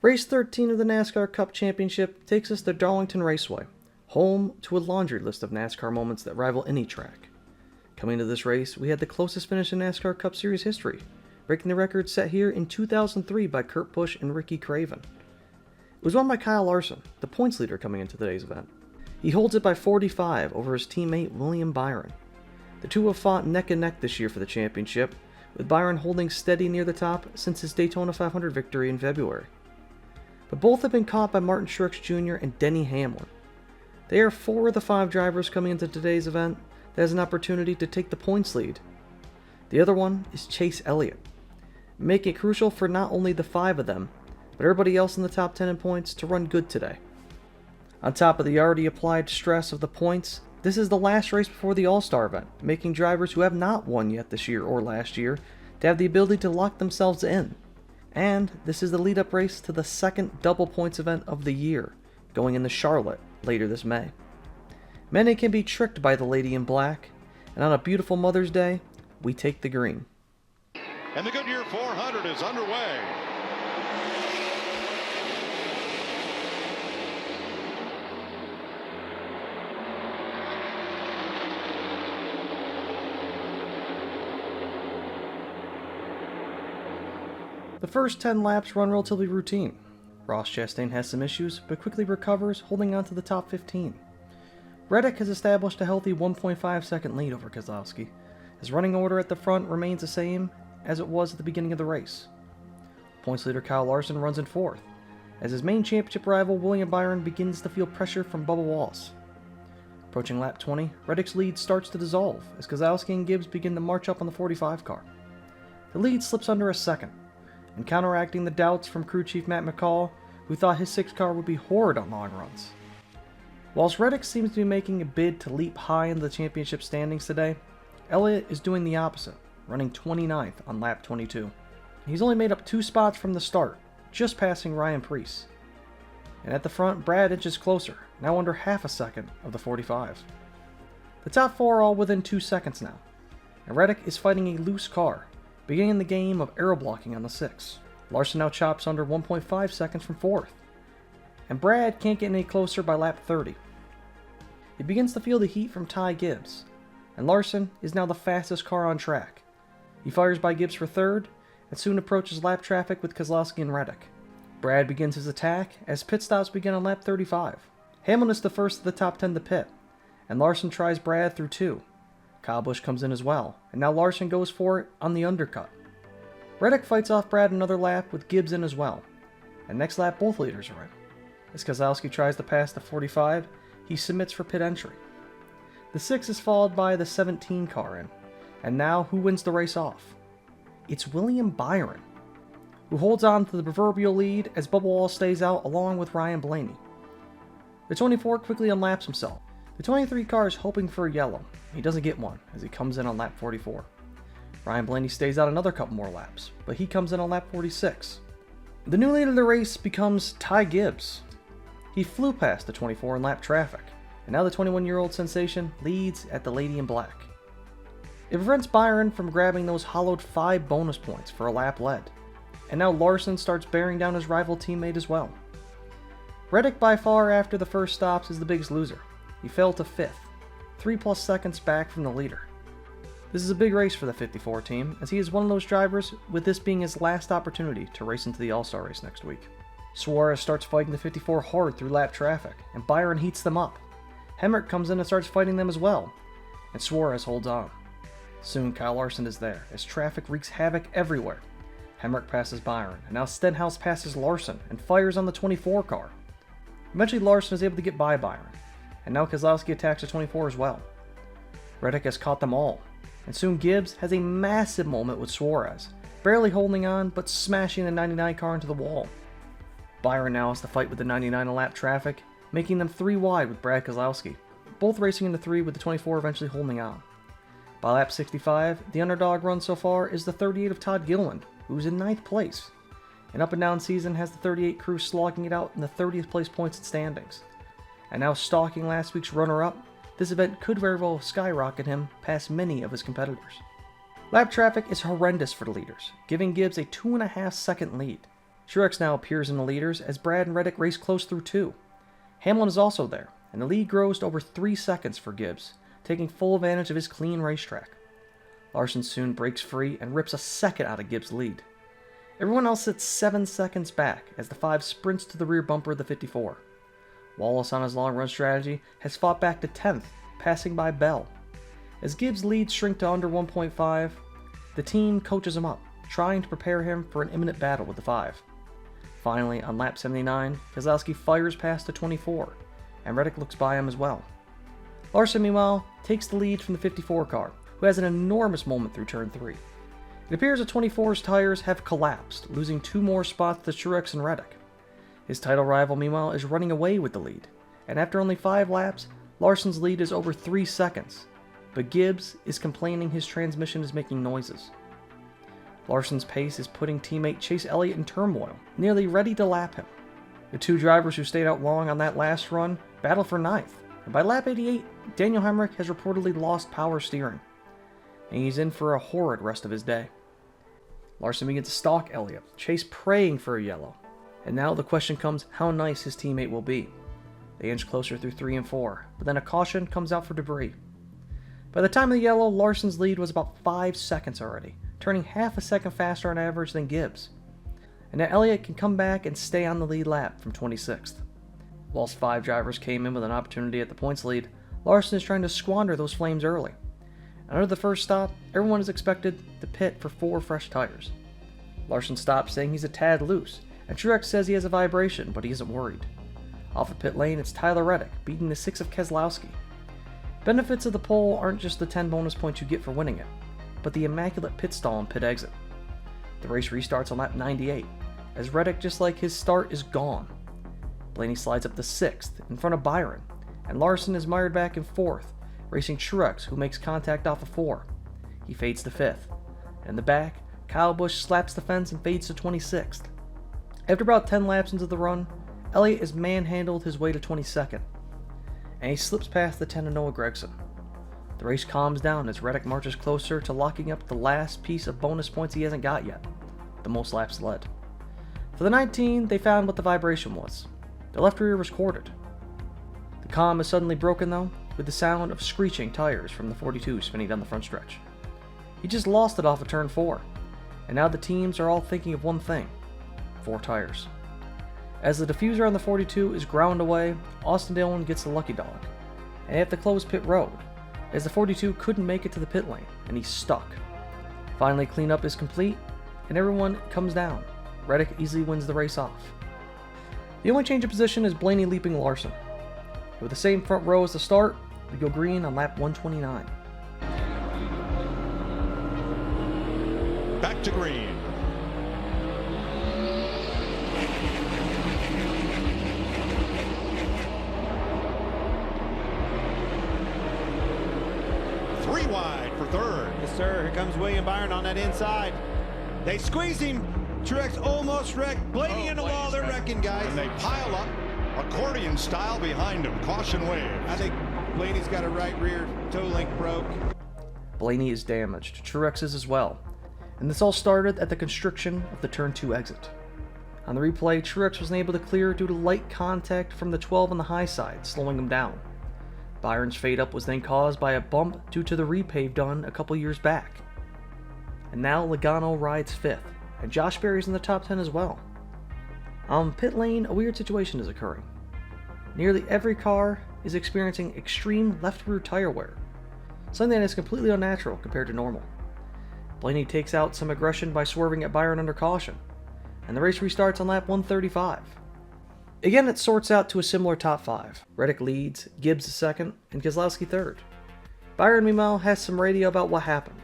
Race 13 of the NASCAR Cup Championship takes us to Darlington Raceway, home to a laundry list of NASCAR moments that rival any track. Coming to this race, we had the closest finish in NASCAR Cup Series history, breaking the record set here in 2003 by Kurt Busch and Ricky Craven. It was won by Kyle Larson, the points leader coming into today's event. He holds it by 45 over his teammate WIlliam Byron. The two have fought neck and neck this year for the championship, with Byron holding steady near the top since his Daytona 500 victory in February. But both have been caught by Martin Truex Jr. and Denny Hamlin. They are 4 of the 5 drivers coming into today's event that has an opportunity to take the points lead. The other one is Chase Elliott, making it crucial for not only the 5 of them, but everybody else in the top 10 in points to run good today. On top of the already applied stress of the points, this is the last race before the All-Star event, making drivers who have not won yet this year or last year to have the ability to lock themselves in. And this is the lead-up race to the second double points event of the year, going into Charlotte later this May. Many can be tricked by the lady in black, and on a beautiful Mother's Day, we take the green. And the Goodyear 400 is underway. The first 10 laps run relatively routine. Ross Chastain has some issues, but quickly recovers, holding on to the top 15. Reddick has established a healthy 1.5 second lead over Keselowski. His running order at the front remains the same as it was at the beginning of the race. Points leader Kyle Larson runs in 4th, as his main championship rival WIlliam Byron begins to feel pressure from Bubba Wallace. Approaching lap 20, Reddick's lead starts to dissolve as Keselowski and Gibbs begin to march up on the 45 car. The lead slips under a second, and counteracting the doubts from crew chief Matt McCall, who thought his 6 car would be horrid on long runs. Whilst Reddick seems to be making a bid to leap high into the championship standings today, Elliott is doing the opposite, running 29th on lap 22. He's only made up 2 spots from the start, just passing Ryan Preece. And at the front, Brad inches closer, now under half a second of the 45. The top 4 are all within 2 seconds now, and Reddick is fighting a loose car, beginning the game of aero blocking on the 6. Larson now chops under 1.5 seconds from 4th, and Brad can't get any closer by lap 30. He begins to feel the heat from Ty Gibbs, and Larson is now the fastest car on track. He fires by Gibbs for 3rd, and soon approaches lap traffic with Keselowski and Reddick. Brad begins his attack as pit stops begin on lap 35. Hamlin is the first of the top 10 to pit, and Larson tries Brad through 2. Kyle Busch comes in as well, and now Larson goes for it on the undercut. Reddick fights off Brad another lap with Gibbs in as well, and next lap both leaders are in. As Keselowski tries to pass the 45, he submits for pit entry. The 6 is followed by the 17 car in, and now who wins the race off? It's WIlliam Byron, who holds on to the proverbial lead as Bubba Wallace stays out along with Ryan Blaney. The 24 quickly unlaps himself. The 23 car is hoping for a yellow. He doesn't get one as he comes in on lap 44. Ryan Blaney stays out another couple more laps, but he comes in on lap 46. The new leader of the race becomes Ty Gibbs. He flew past the 24 in lap traffic, and now the 21-year-old sensation leads at the Lady in Black. It prevents Byron from grabbing those hollowed 5 bonus points for a lap led, and now Larson starts bearing down his rival teammate as well. Reddick by far after the first stops is the biggest loser. He fell to 5th, 3+ seconds back from the leader. This is a big race for the 54 team, as he is one of those drivers with this being his last opportunity to race into the All-Star race next week. Suarez starts fighting the 54 hard through lap traffic, and Byron heats them up. Hemrick comes in and starts fighting them as well, and Suarez holds on. Soon Kyle Larson is there, as traffic wreaks havoc everywhere. Hemrick passes Byron, and now Stenhouse passes Larson and fires on the 24 car. Eventually Larson is able to get by Byron, and now Keselowski attacks the 24 as well. Reddick has caught them all, and soon Gibbs has a massive moment with Suarez, barely holding on but smashing the 99 car into the wall. Byron now has to fight with the 99 in lap traffic, making them 3 wide with Brad Keselowski, both racing into 3 with the 24 eventually holding on. By lap 65, the underdog run so far is the 38 of Todd Gilliland, who's in 9th place. An up and down season has the 38 crew slogging it out in the 30th place points and standings. And now stalking last week's runner-up, this event could very well skyrocket him past many of his competitors. Lap traffic is horrendous for the leaders, giving Gibbs a 2.5 second lead. Truex now appears in the leaders as Brad and Reddick race close through 2. Hamlin is also there, and the lead grows to over 3 seconds for Gibbs, taking full advantage of his clean racetrack. Larson soon breaks free and rips a second out of Gibbs' lead. Everyone else sits 7 seconds back as the 5 sprints to the rear bumper of the 54. Wallace on his long run strategy has fought back to 10th, passing by Bell. As Gibbs' leads shrink to under 1.5, the team coaches him up, trying to prepare him for an imminent battle with the 5. Finally, on lap 79, Keselowski fires past the 24, and Reddick looks by him as well. Larson, meanwhile, takes the lead from the 54 car, who has an enormous moment through turn 3. It appears the 24's tires have collapsed, losing 2 more spots to Truex and Reddick. His title rival, meanwhile, is running away with the lead, and after only 5 laps, Larson's lead is over 3 seconds, but Gibbs is complaining his transmission is making noises. Larson's pace is putting teammate Chase Elliott in turmoil, nearly ready to lap him. The 2 drivers who stayed out long on that last run battle for 9th, and by lap 88, Daniel Hemrick has reportedly lost power steering, and he's in for a horrid rest of his day. Larson begins to stalk Elliott, Chase praying for a yellow, and now the question comes how nice his teammate will be. They inch closer through 3 and 4, but then a caution comes out for debris. By the time of the yellow, Larson's lead was about 5 seconds already, turning half a second faster on average than Gibbs. And now Elliott can come back and stay on the lead lap from 26th. Whilst 5 drivers came in with an opportunity at the points lead, Larson is trying to squander those flames early. And under the first stop, everyone is expected to pit for 4 fresh tires. Larson stops saying he's a tad loose, and Truex says he has a vibration, but he isn't worried. Off the pit lane, it's Tyler Reddick, beating the 6 of Keselowski. Benefits of the pole aren't just the 10 bonus points you get for winning it, but the immaculate pit stall and pit exit. The race restarts on lap 98, as Reddick, just like his start, is gone. Blaney slides up to 6th, in front of Byron, and Larson is mired back in 4th, racing Truex, who makes contact off of 4. He fades to 5th. And in the back, Kyle Busch slaps the fence and fades to 26th. After about 10 laps into the run, Elliott has manhandled his way to 22nd, and he slips past the 10 of Noah Gragson. The race calms down as Reddick marches closer to locking up the last piece of bonus points he hasn't got yet, the most laps led. For the 19, they found what the vibration was. The left rear was corded. The calm is suddenly broken though, with the sound of screeching tires from the 42 spinning down the front stretch. He just lost it off of turn 4, and now the teams are all thinking of one thing: 4 tires. As the diffuser on the 42 is ground away, Austin Dillon gets the lucky dog, and they have to close pit road, as the 42 couldn't make it to the pit lane, and he's stuck. Finally, cleanup is complete, and everyone comes down. Reddick easily wins the race off. The only change of position is Blaney leaping Larson. With the same front row as the start, we go green on lap 129. Back to green. Three wide for third. Yes, sir. Here comes William Byron on that inside. They squeeze him. Truex almost wrecked. Blaney in the wall. They're wrecking, guys. And they pile up accordion style behind him. Caution wave. I think Blaney's got a right rear toe link broke. Blaney is damaged. Truex is as well. And this all started at the constriction of the turn 2 exit. On the replay, Truex was unable to clear due to light contact from the 12 on the high side, slowing him down. Byron's fade up was then caused by a bump due to the repave done a couple years back. And now Logano rides 5th, and Josh Berry's in the top 10 as well. On pit lane, a weird situation is occurring. Nearly every car is experiencing extreme left rear tire wear, something that is completely unnatural compared to normal. Blaney takes out some aggression by swerving at Byron under caution, and the race restarts on lap 135. Again, it sorts out to a similar top 5. Reddick leads, Gibbs is 2nd, and Keselowski 3rd. Byron, meanwhile, has some radio about what happened.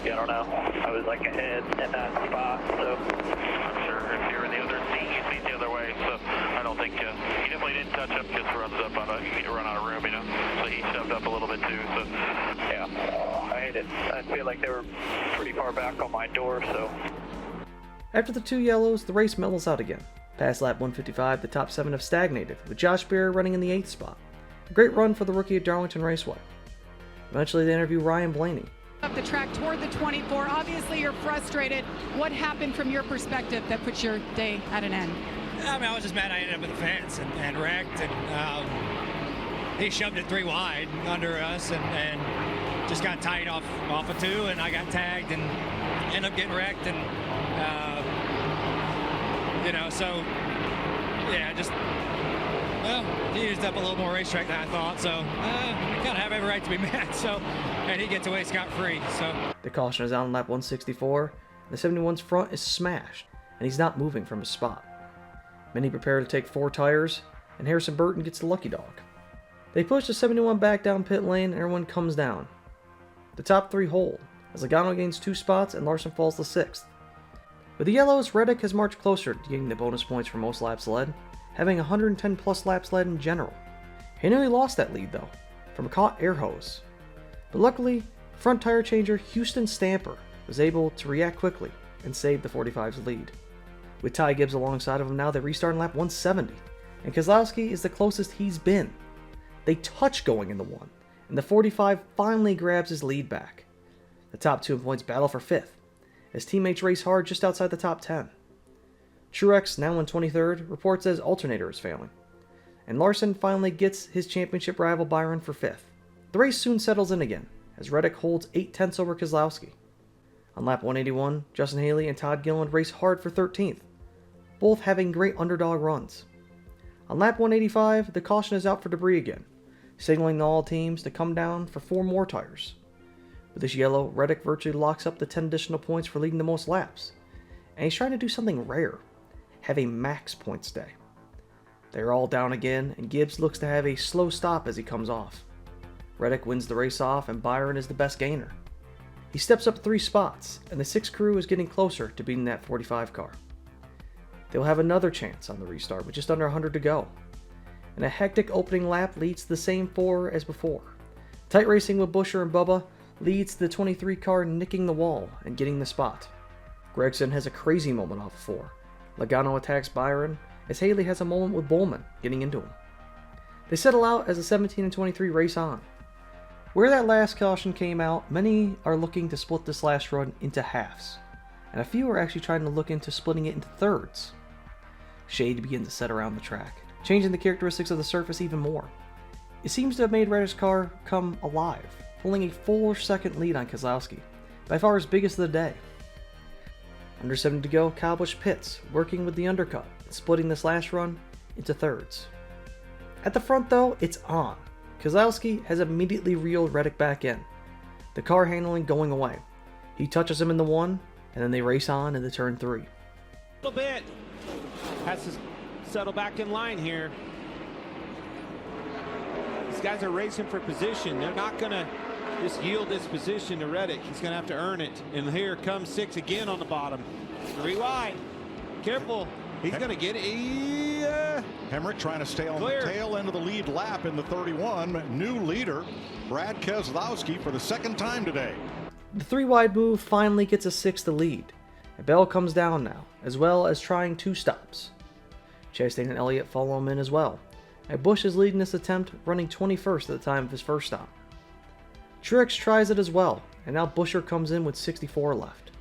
Yeah, I don't know. I was like ahead in that spot, so I'm sure if you're in the other seat, you see the other way. So I don't think he definitely didn't touch up. Just runs up on run out of room, you know. So he shoved up a little bit too. So yeah, I hate it. I feel like they were pretty far back on my door. So after the 2 yellows, the race mellows out again. Past lap 155, the top 7 have stagnated, with Josh Berry running in the 8th spot. A great run for the rookie at Darlington Raceway. Eventually, they interview Ryan Blaney, Up the track toward the 24. Obviously, you're frustrated. What happened from your perspective that puts your day at an end? I mean, I was just mad I ended up with the fence and wrecked, and he shoved it 3 wide under us and just got tight off of 2, and I got tagged and ended up getting wrecked, and so yeah, just he used up a little more racetrack than I thought, so I kind of have every right to be mad. So, and he gets away scot-free. So The caution is out on lap 164. The 71's front is smashed, and he's not moving from his spot. Many prepare to take 4 tires, and Harrison Burton gets the lucky dog. They push the 71 back down pit lane, and everyone comes down. The top 3 hold, as Logano gains 2 spots and Larson falls to 6th. With the yellows, Reddick has marched closer to getting the bonus points for most laps led, having 110 plus laps led in general. He nearly lost that lead though, from a caught air hose. But luckily, front tire changer Houston Stamper was able to react quickly and save the 45's lead. With Ty Gibbs alongside of him now, they restart in lap 170, and Keselowski is the closest he's been. They touch going into 1, and the 45 finally grabs his lead back. The top 2 in points battle for 5th, as teammates race hard just outside the top 10. Truex, now in 23rd, reports that his alternator is failing, and Larson finally gets his championship rival Byron for 5th. The race soon settles in again, as Reddick holds 8/10 over Keselowski. On lap 181, Justin Haley and Todd Gilliland race hard for 13th, both having great underdog runs. On lap 185, the caution is out for debris again, signaling to all teams to come down for 4 more tires. With this yellow, Reddick virtually locks up the 10 additional points for leading the most laps, and he's trying to do something rare, have a max points day. They're all down again, and Gibbs looks to have a slow stop as he comes off. Reddick wins the race off, and Byron is the best gainer. He steps up 3 spots, and the 6 crew is getting closer to beating that 45 car. They'll have another chance on the restart with just under 100 to go, and a hectic opening lap leads to the same 4 as before. Tight racing with Buescher and Bubba leads to the 23 car nicking the wall and getting the spot. Gregson has a crazy moment off of 4. Logano attacks Byron, as Haley has a moment with Bowman getting into him. They settle out as the 17 and 23 race on. Where that last caution came out, many are looking to split this last run into halves, and a few are actually trying to look into splitting it into thirds. Shade begins to set around the track, changing the characteristics of the surface even more. It seems to have made Reddick's car come alive, pulling a full second lead on Keselowski, by far his biggest of the day. Under 7 to go, Kyle Busch pits, working with the undercut, and splitting this last run into thirds. At the front though, it's on. Keselowski has immediately reeled Reddick back in, the car handling going away. He touches him in the 1, and then they race on into turn 3. A little bit. Has to settle back in line here. These guys are racing for position. They're not going to just yield this position to Reddick. He's going to have to earn it. And here comes 6 again on the bottom. 3 wide. Careful. He's going to get it. Hemrick trying to stay on Clear. the tail end of the lead lap in the 31. New leader, Brad Keselowski, for the 2nd time today. The 3 wide move finally gets a 6th to lead, and Bell comes down now, as well as trying 2 stops. Chastain and Elliott follow him in as well, and Busch is leading this attempt, running 21st at the time of his first stop. Truex tries it as well, and now Buescher comes in with 64 left.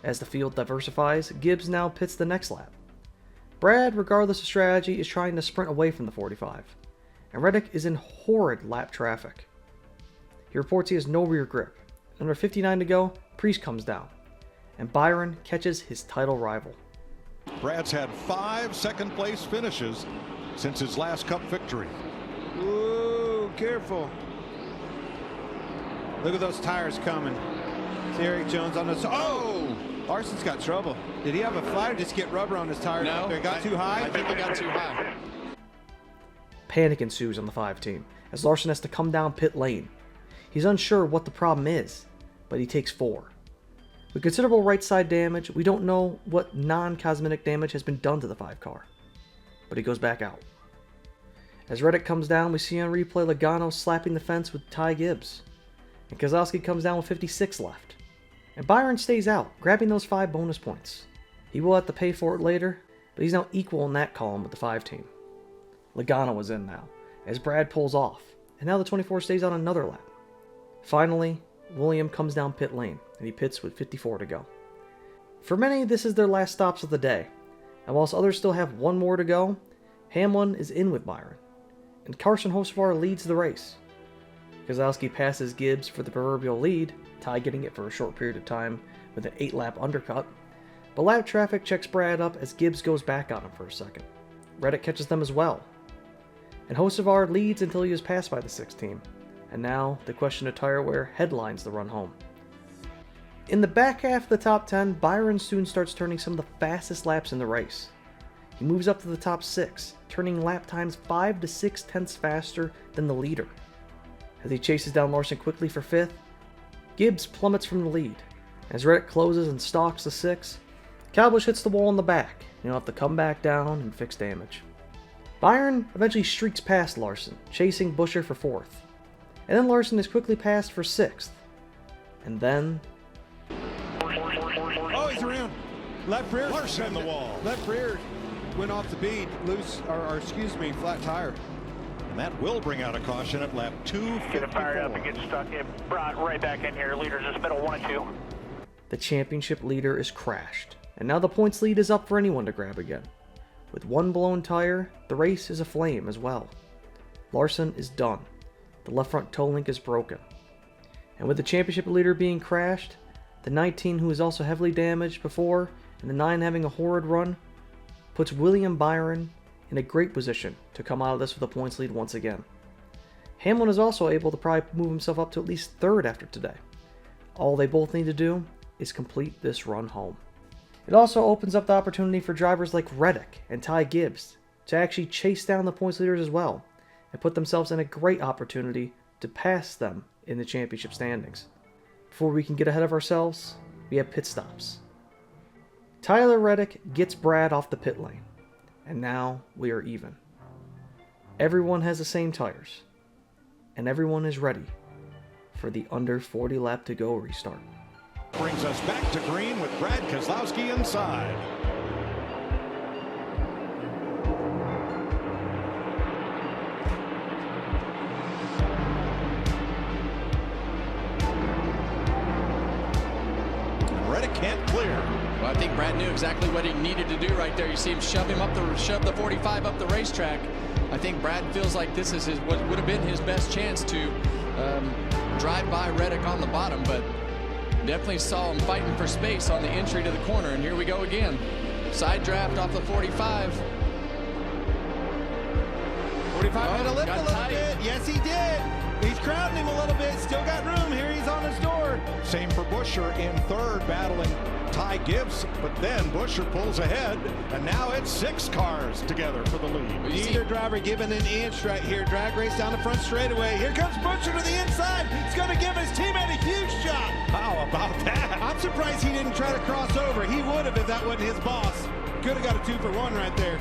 As the field diversifies, Gibbs now pits the next lap. Brad, regardless of strategy, is trying to sprint away from the 45, and Reddick is in horrid lap traffic. He reports he has no rear grip. Under 59 to go, Priest comes down, and Byron catches his title rival. Brad's had 5 second-place finishes since his last Cup victory. Ooh, careful. Look at those tires coming. See Eric Jones on the... Oh! Larson's got trouble. Did he have a flat or just get rubber on his tire? No. It got too high? I think it got too high. Panic ensues on the 5 team, as Larson has to come down pit lane. He's unsure what the problem is, but he takes 4. With considerable right side damage, we don't know what non-cosmetic damage has been done to the 5 car, but he goes back out. As Reddick comes down, we see on replay Logano slapping the fence with Ty Gibbs, and Keselowski comes down with 56 left. And Byron stays out, grabbing those 5 bonus points. He will have to pay for it later, but he's now equal in that column with the 5 team. Logano is in now, as Brad pulls off, and now the 24 stays on another lap. Finally, William comes down pit lane, and he pits with 54 to go. For many, this is their last stops of the day, and whilst others still have one more to go, Hamlin is in with Byron, and Carson Hocevar leads the race. Keselowski passes Gibbs for the proverbial lead, Ty getting it for a short period of time with an 8-lap undercut, but lap traffic checks Brad up as Gibbs goes back on him for a second. Reddick catches them as well, and Hocevar leads until he is passed by the 6th team, and now the question of tire wear headlines the run home. In the back half of the top 10, Byron soon starts turning some of the fastest laps in the race. He moves up to the top 6, turning lap times 5 to 6 tenths faster than the leader. As he chases down Larson quickly for 5th, Gibbs plummets from the lead. As Reddick closes and stalks the 6, Cowbush hits the wall in the back, and he'll have to come back down and fix damage. Byron eventually streaks past Larson, chasing Buescher for 4th. And then Larson is quickly passed for 6th. And then... Oh, he's around. Left rear. Larson in the wall. Left rear went off the bead. Flat tire. And that will bring out a caution at lap 254. Get it fired up and get stuck. It brought right back in here. Leaders just middle 1 and 2. The championship leader is crashed, and now the points lead is up for anyone to grab again. With one blown tire, the race is aflame as well. Larson is done. The left front toe link is broken. And with the championship leader being crashed, the 19 who was also heavily damaged before, and the 9 having a horrid run, puts WIlliam Byron in a great position to come out of this with a points lead once again. Hamlin is also able to probably move himself up to at least 3rd after today. All they both need to do is complete this run home. It also opens up the opportunity for drivers like Reddick and Ty Gibbs to actually chase down the points leaders as well, and put themselves in a great opportunity to pass them in the championship standings. Before we can get ahead of ourselves, we have pit stops. Tyler Reddick gets Brad off the pit lane, and now we are even. Everyone has the same tires, and everyone is ready for the under 40 lap to go restart. Brings us back to green with Brad Keselowski inside. Reddick can't clear. Well, I think Brad knew exactly what he needed to do right there. You see him shove the 45 up the racetrack. I think Brad feels like this is what would have been his best chance to drive by Reddick on the bottom, but definitely saw him fighting for space on the entry to the corner, and here we go again. Side draft off the 45. 45 had to lift got a little tight. bit. Yes, he did. He's crowding him a little bit. Still got room. Here he's on his door. Same for Buescher in 3rd, battling Ty Gibbs, but then Buescher pulls ahead, and now it's 6 cars together for the lead. Either driver giving an inch right here. Drag race down the front straightaway. Here comes Buescher to the inside. He's going to give his teammate a huge shot. How about that? I'm surprised he didn't try to cross over. He would have if that wasn't his boss. Could have got a 2-for-1 right there.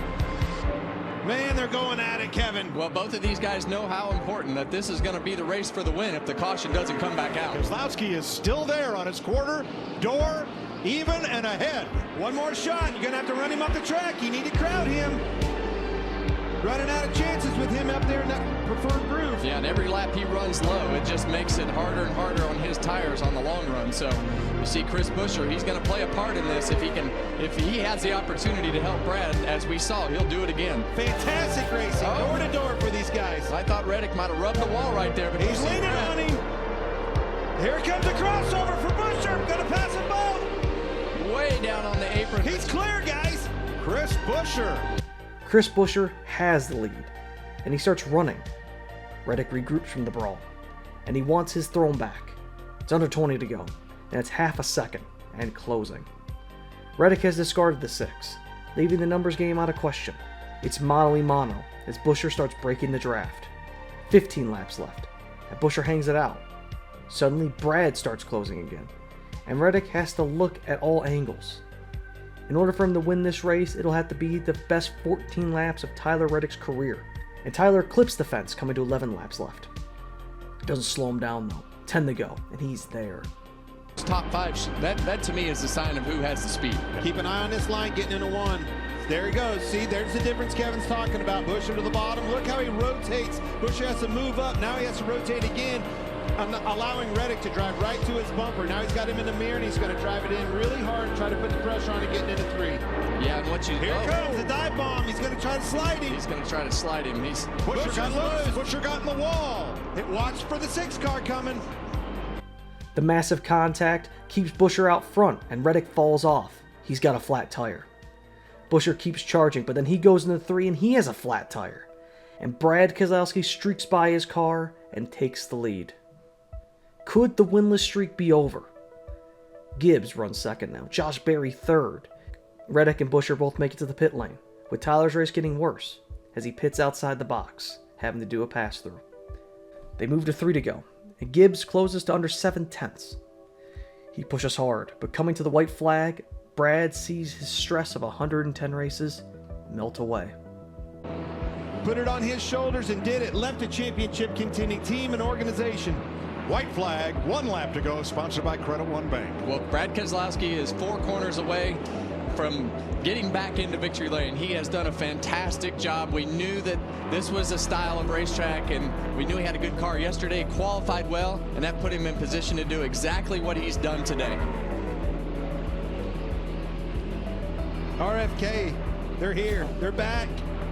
Man, they're going at it, Kevin. Well, both of these guys know how important that this is going to be the race for the win if the caution doesn't come back out. Keselowski is still there on his quarter, door, even and ahead. One more shot. You're going to have to run him up the track. You need to crowd him. Running out of chances with him up there in that preferred groove. Yeah, and every lap he runs low, it just makes it harder and harder on his tires on the long run. So you see Chris Buescher, he's going to play a part in this if he has the opportunity to help Brad, as we saw, he'll do it again. Fantastic racing, door to door for these guys. I thought Reddick might have rubbed the wall right there, but He's leaning on him. Here comes a crossover for Buescher. Going to pass them both. Way down on the apron. He's clear, guys. Chris Buescher. Chris Buescher has the lead, and he starts running. Reddick regroups from the brawl, and he wants his throne back. It's under 20 to go, and it's half a second, and closing. Reddick has discarded the 6, leaving the numbers game out of question. It's mano-a-mano as Buescher starts breaking the draft. 15 laps left, and Buescher hangs it out. Suddenly, Brad starts closing again, and Reddick has to look at all angles. In order for him to win this race, it'll have to be the best 14 laps of Tyler Reddick's career. And Tyler clips the fence, coming to 11 laps left. It doesn't slow him down though. 10 to go, and he's there. Top 5, that to me is the sign of who has the speed. Keep an eye on this line getting into 1. There he goes. See, there's the difference Kevin's talking about. Buescher to the bottom. Look how he rotates. Buescher has to move up. Now he has to rotate again. allowing Reddick to drive right to his bumper. Now he's got him in the mirror, and he's going to drive it in really hard and try to put the pressure on it, getting into 3. Yeah, and what you Here comes the dive bomb. He's going to try to slide him. He's going to try to slide him. Busher got loose. Busher got in the wall. It watched for the 6 car coming. The massive contact keeps Busher out front, and Reddick falls off. He's got a flat tire. Busher keeps charging, but then he goes into 3 and he has a flat tire. And Brad Keselowski streaks by his car and takes the lead. Could the winless streak be over? Gibbs runs second now, Josh Berry third. Reddick and Busher both make it to the pit lane, with Tyler's race getting worse as he pits outside the box, having to do a pass-through. They move to 3 to go, and Gibbs closes to under 7/10. He pushes hard, but coming to the white flag, Brad sees his stress of 110 races melt away. Put it on his shoulders and did it. Left a championship contending team and organization. White flag, 1 lap to go, sponsored by Credit One Bank. Well, Brad Keselowski is 4 corners away from getting back into victory lane. He has done a fantastic job. We knew that this was a style of racetrack, and we knew he had a good car yesterday, qualified well, and that put him in position to do exactly what he's done today. RFK, they're here. They're back.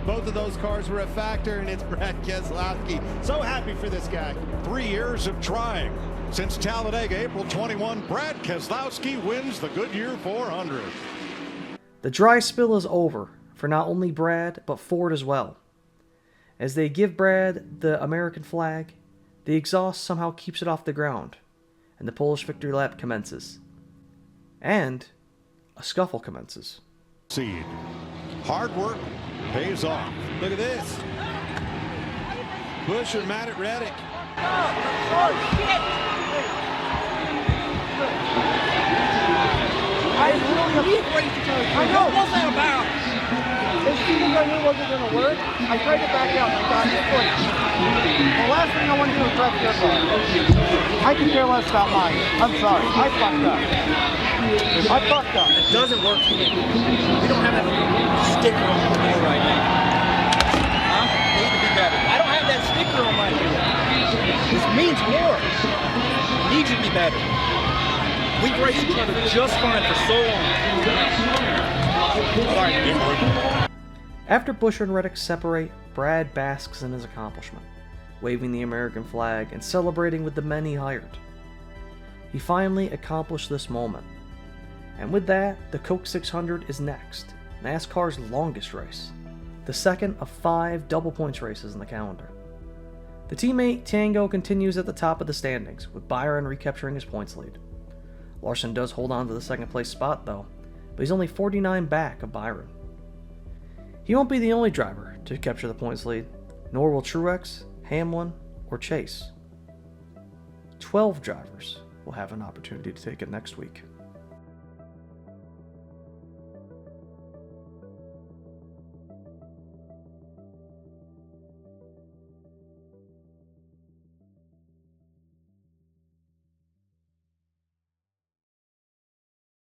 Both of those cars were a factor, and it's Brad Keselowski. So happy for this guy. 3 years of trying. Since Talladega, April 21, Brad Keselowski wins the Goodyear 400. The dry spell is over for not only Brad, but Ford as well. As they give Brad the American flag, the exhaust somehow keeps it off the ground, and the Polish victory lap commences. And a scuffle commences. Seed. Hard work pays off. Look at this. Busher mad at Reddick. I know, what's that about? As soon as I knew it wasn't going to work, I tried to back out and I got it foot. The last thing I want to do is wreck your car. I can care less about mine. I'm sorry. I fucked up. It doesn't work for me. We don't have that sticker on the door right now. Huh? We need to be better. I don't have that sticker on my door. This means war. We need you to be better. We've raced each other just fine for so long. Sorry. After Busher and Reddick separate, Brad basks in his accomplishment, waving the American flag and celebrating with the men he hired. He finally accomplished this moment. And with that, the Coke 600 is next, NASCAR's longest race, the second of 5 double points races in the calendar. The teammate Tango continues at the top of the standings, with Byron recapturing his points lead. Larson does hold on to the second place spot though, but he's only 49 back of Byron. He won't be the only driver to capture the points lead, nor will Truex, Hamlin, or Chase. 12 drivers will have an opportunity to take it next week.